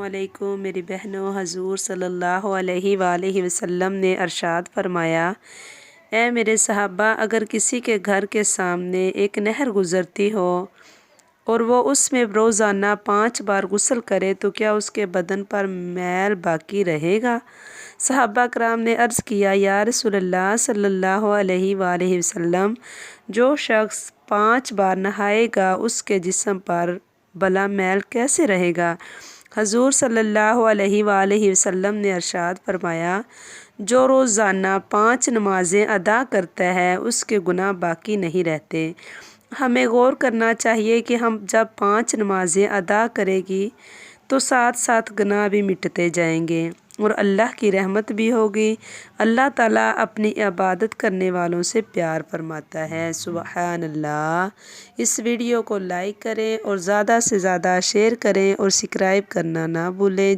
علیکم میری بہنوں، حضور صلی اللہ علیہ وآلہ وسلم نے ارشاد فرمایا، اے میرے صحابہ، اگر کسی کے گھر کے سامنے ایک نہر گزرتی ہو اور وہ اس میں روزانہ 5 بار غسل کرے تو کیا اس کے بدن پر میل باقی رہے گا؟ صحابہ کرام نے عرض کیا، یا رسول اللہ صلی اللہ علیہ وآلہ وسلم، جو شخص 5 بار نہائے گا اس کے جسم پر بلا میل کیسے رہے گا؟ حضور صلی اللہ علیہ وآلہ وسلم نے ارشاد فرمایا، جو روزانہ 5 نمازیں ادا کرتا ہے اس کے گناہ باقی نہیں رہتے۔ ہمیں غور کرنا چاہیے کہ ہم جب 5 نمازیں ادا کرے گی تو ساتھ ساتھ گناہ بھی مٹتے جائیں گے اور اللہ کی رحمت بھی ہوگی۔ اللہ تعالیٰ اپنی عبادت کرنے والوں سے پیار فرماتا ہے۔ سبحان اللہ۔ اس ویڈیو کو لائک کریں اور زیادہ سے زیادہ شیئر کریں اور سبسکرائب کرنا نہ بھولیں۔